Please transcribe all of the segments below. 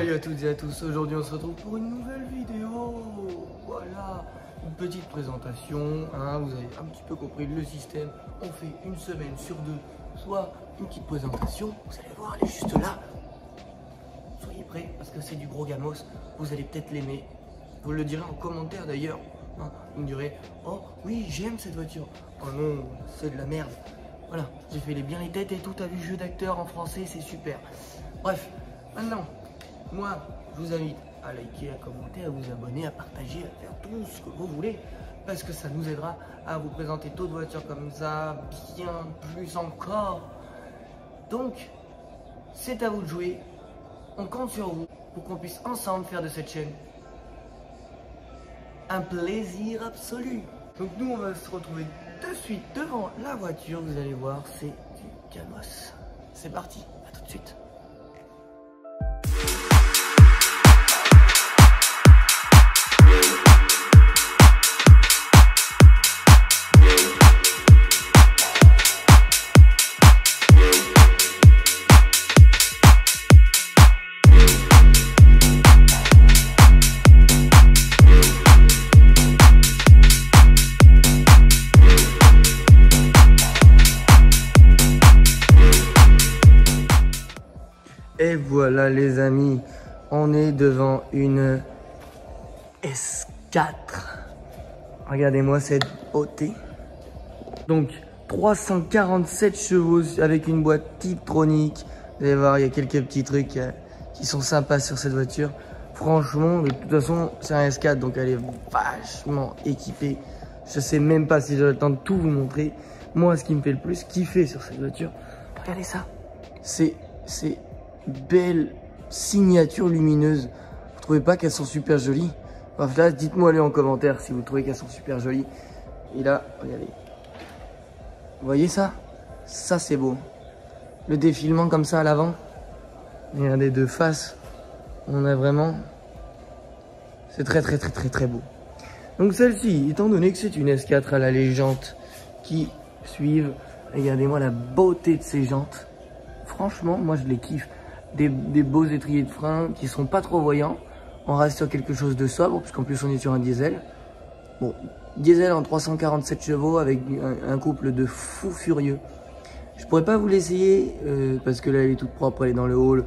Salut à toutes et à tous, aujourd'hui on se retrouve pour une nouvelle vidéo. Voilà, une petite présentation, hein, vous avez un petit peu compris le système. On fait une semaine sur deux, soit une petite présentation, vous allez voir, elle est juste là. Soyez prêts parce que c'est du gros gamos, vous allez peut-être l'aimer. Vous le direz en commentaire d'ailleurs, hein, vous me direz, oh oui j'aime cette voiture, oh non c'est de la merde. Voilà, j'ai fait bien les têtes et tout, t'as vu jeu d'acteur en français, c'est super. Bref, maintenant, moi, je vous invite à liker, à commenter, à vous abonner, à partager, à faire tout ce que vous voulez, parce que ça nous aidera à vous présenter d'autres voitures comme ça, bien plus encore. Donc, c'est à vous de jouer, on compte sur vous pour qu'on puisse ensemble faire de cette chaîne un plaisir absolu. Donc nous, on va se retrouver de suite devant la voiture, vous allez voir, c'est du gamos. C'est parti, à tout de suite. Et voilà les amis, on est devant une S4. Regardez-moi cette beauté. Donc 347 chevaux avec une boîte Tiptronic. Vous allez voir, il y a quelques petits trucs qui sont sympas sur cette voiture. Franchement, de toute façon, c'est un S4, donc elle est vachement équipée. Je sais même pas si j'ai le temps de tout vous montrer. Moi, ce qui me fait le plus kiffer sur cette voiture, regardez ça. C'est belle signature lumineuse. Vous trouvez pas qu'elles sont super jolies? Bref, là, dites-moi les en commentaire si vous trouvez qu'elles sont super jolies. Et là, regardez. Vous voyez ça? Ça, c'est beau. Le défilement comme ça à l'avant. Regardez, de face. On a vraiment... C'est très beau. Donc celle-ci, étant donné que c'est une S4, elle a les jantes qui suivent. Regardez-moi la beauté de ces jantes. Franchement, moi, je les kiffe. Des beaux étriers de frein qui sont pas trop voyants. On reste sur quelque chose de sobre puisqu'en plus on est sur un diesel. Bon, diesel en 347 chevaux avec un couple de fous furieux. Je pourrais pas vous l'essayer parce que là elle est toute propre, elle est dans le hall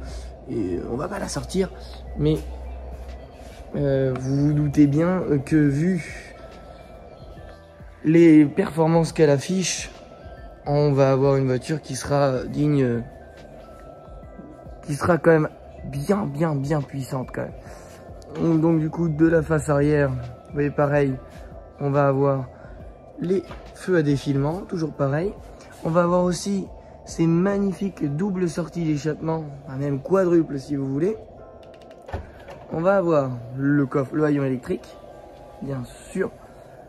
et on va pas la sortir. Mais vous vous doutez bien que vu les performances qu'elle affiche, on va avoir une voiture qui sera digne... qui sera quand même bien puissante quand même. Donc du coup de la face arrière, vous voyez pareil, on va avoir les feux à défilement, toujours pareil. On va avoir aussi ces magnifiques doubles sorties d'échappement, même quadruple si vous voulez. On va avoir le coffre, le haillon électrique, bien sûr.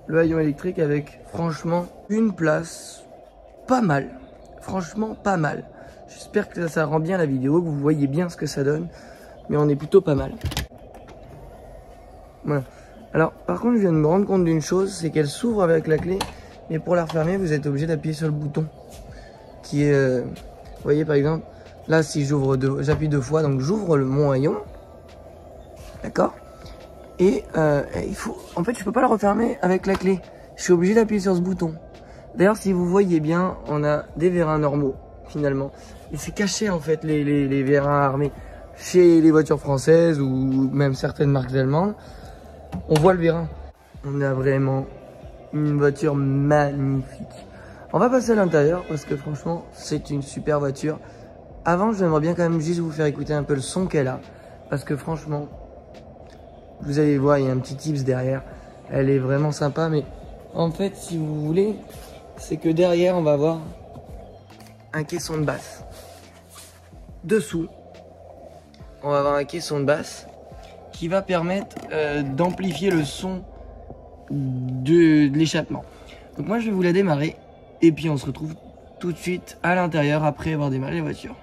Le haillon électrique avec franchement une place pas mal, franchement pas mal. J'espère que ça rend bien la vidéo, que vous voyez bien ce que ça donne. Mais on est plutôt pas mal. Voilà. Alors, par contre, je viens de me rendre compte d'une chose, c'est qu'elle s'ouvre avec la clé. Mais pour la refermer, vous êtes obligé d'appuyer sur le bouton. Qui est... vous voyez, par exemple, là, si j'appuie deux fois, donc j'ouvre mon haillon. D'accord? Et il faut... En fait, je peux pas la refermer avec la clé. Je suis obligé d'appuyer sur ce bouton. D'ailleurs, si vous voyez bien, on a des vérins normaux. Finalement, et c'est caché en fait les vérins armés chez les voitures françaises ou même certaines marques allemandes. On voit le vérin. On a vraiment une voiture magnifique. On va passer à l'intérieur parce que franchement c'est une super voiture. Avant, j'aimerais bien quand même juste vous faire écouter un peu le son qu'elle a parce que franchement vous allez voir, il y a un petit tips derrière. Elle est vraiment sympa, mais en fait si vous voulez, c'est que derrière on va avoir un caisson de basse. Dessous, on va avoir un caisson de basse qui va permettre d'amplifier le son de l'échappement. Donc moi je vais vous la démarrer et puis on se retrouve tout de suite à l'intérieur après avoir démarré la voiture.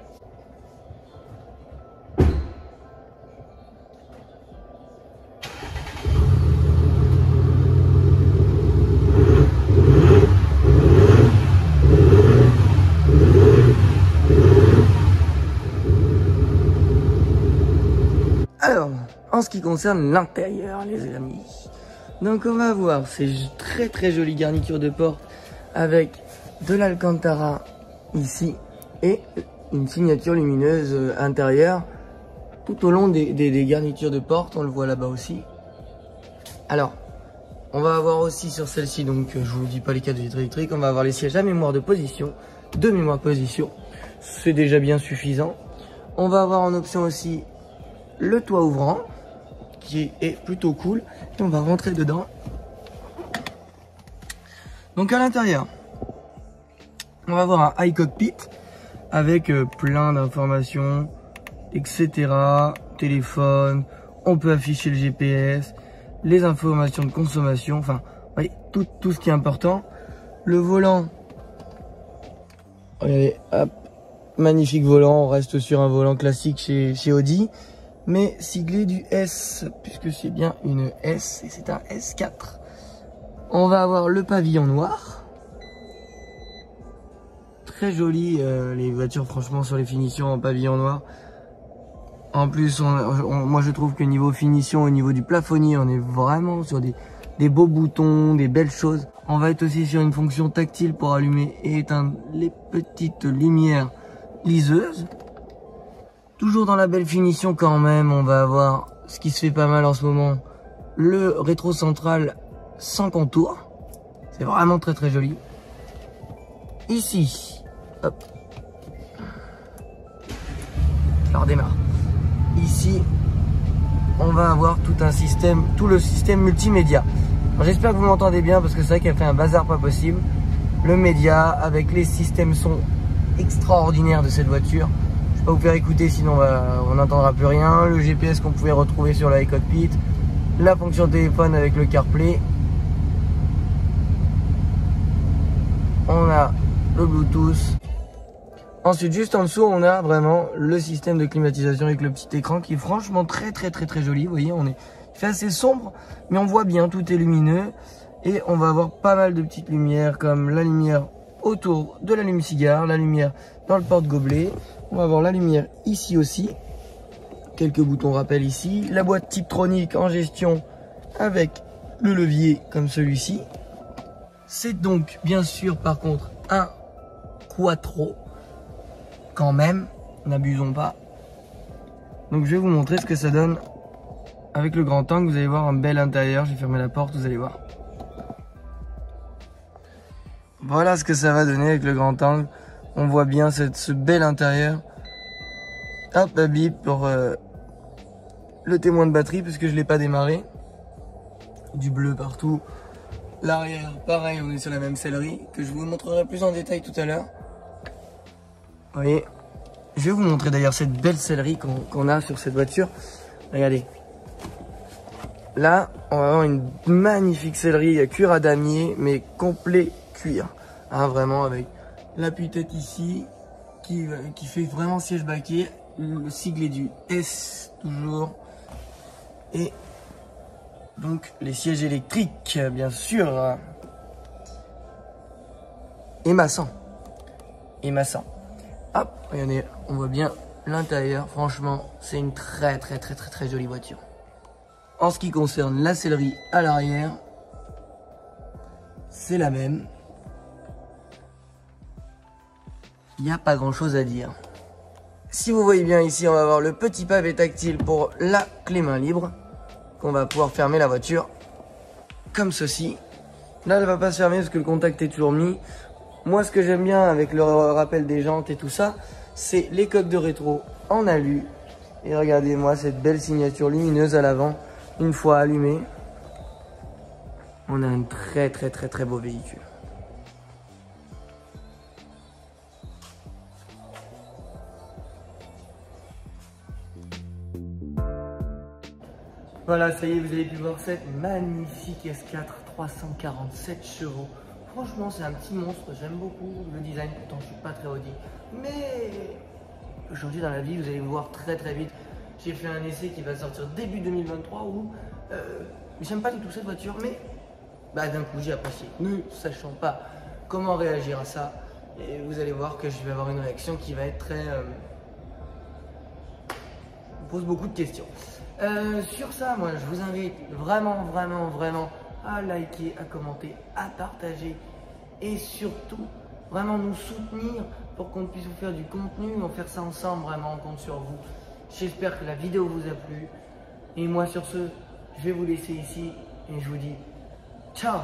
en ce qui concerne l'intérieur, les amis. Donc on va voir ces très jolie garniture de porte avec de l'Alcantara ici et une signature lumineuse intérieure tout au long des garnitures de porte. On le voit là-bas aussi. Alors, on va avoir aussi sur celle-ci, donc je vous dis pas les cadres électriques, on va avoir les sièges à mémoire de position, deux mémoires de position. C'est déjà bien suffisant. On va avoir en option aussi le toit ouvrant, qui est plutôt cool. Et on va rentrer dedans. Donc à l'intérieur, on va avoir un iCockpit avec plein d'informations, etc. Téléphone, on peut afficher le GPS, les informations de consommation, enfin, voyez, tout ce qui est important. Le volant, regardez, hop, magnifique volant, on reste sur un volant classique chez Audi, mais siglé du S, puisque c'est bien une S, et c'est un S4. On va avoir le pavillon noir. Très joli, les voitures, franchement, sur les finitions en pavillon noir. En plus, moi je trouve que niveau finition, au niveau du plafonnier, on est vraiment sur des beaux boutons, des belles choses. On va être aussi sur une fonction tactile pour allumer et éteindre les petites lumières liseuses. Toujours dans la belle finition quand même, on va avoir ce qui se fait pas mal en ce moment, le rétro central sans contour. C'est vraiment très joli. Ici, hop, je redémarre. Ici, on va avoir tout le système multimédia. J'espère que vous m'entendez bien parce que c'est vrai qu'elle fait un bazar pas possible. Le média avec les systèmes son extraordinaires de cette voiture. Je vais pas vous faire écouter sinon on n'entendra plus rien. Le GPS qu'on pouvait retrouver sur la iCockpit. La fonction téléphone avec le CarPlay. On a le Bluetooth. Ensuite, juste en dessous, on a vraiment le système de climatisation avec le petit écran qui est franchement très joli. Vous voyez, il fait assez sombre, mais on voit bien, tout est lumineux. Et on va avoir pas mal de petites lumières comme la lumière autour de l'allume-cigare, la lumière dans le porte-gobelet. On va avoir la lumière ici aussi. Quelques boutons rappel ici. La boîte Tiptronic en gestion avec le levier comme celui-ci. C'est donc bien sûr par contre un quattro. Quand même, n'abusons pas. Donc je vais vous montrer ce que ça donne avec le grand angle. Vous allez voir un bel intérieur. J'ai fermé la porte, vous allez voir. Voilà ce que ça va donner avec le grand angle. On voit bien ce bel intérieur. Hop, un bip pour le témoin de batterie puisque je ne l'ai pas démarré. Du bleu partout. L'arrière, pareil, on est sur la même sellerie que je vous montrerai plus en détail tout à l'heure. Vous voyez, je vais vous montrer d'ailleurs cette belle sellerie qu'on a sur cette voiture. Regardez. Là, on va avoir une magnifique sellerie à cuir à damier, mais complet cuir. Hein, vraiment avec l'appui-tête ici, qui fait vraiment siège baquet. Le sigle est du S toujours. Et donc les sièges électriques, bien sûr. Et massant. Hop, regardez, on voit bien l'intérieur. Franchement, c'est une très jolie voiture. En ce qui concerne la sellerie à l'arrière, c'est la même. Il n'y a pas grand chose à dire. Si vous voyez bien ici, on va avoir le petit pavé tactile pour la clé main libre. Qu'on va pouvoir fermer la voiture comme ceci. Là, elle ne va pas se fermer parce que le contact est toujours mis. Moi, ce que j'aime bien avec le rappel des jantes et tout ça, c'est les coques de rétro en alu. Et regardez-moi cette belle signature lumineuse à l'avant. Une fois allumée, on a un très beau véhicule. Voilà, ça y est, vous avez pu voir cette magnifique S4 347 chevaux. Franchement, c'est un petit monstre, j'aime beaucoup le design, pourtant je suis pas très Audi. Mais aujourd'hui dans la vie, vous allez me voir très vite. J'ai fait un essai qui va sortir début 2023 où j'aime pas du tout cette voiture, mais d'un coup j'ai apprécié. Ne sachant pas comment réagir à ça, et vous allez voir que je vais avoir une réaction qui va être très... me pose beaucoup de questions. Sur ça, moi, je vous invite vraiment, vraiment, vraiment à liker, à commenter, à partager et surtout, vraiment nous soutenir pour qu'on puisse vous faire du contenu, on va faire ça ensemble, vraiment, on compte sur vous. J'espère que la vidéo vous a plu. Et moi, sur ce, je vais vous laisser ici et je vous dis ciao!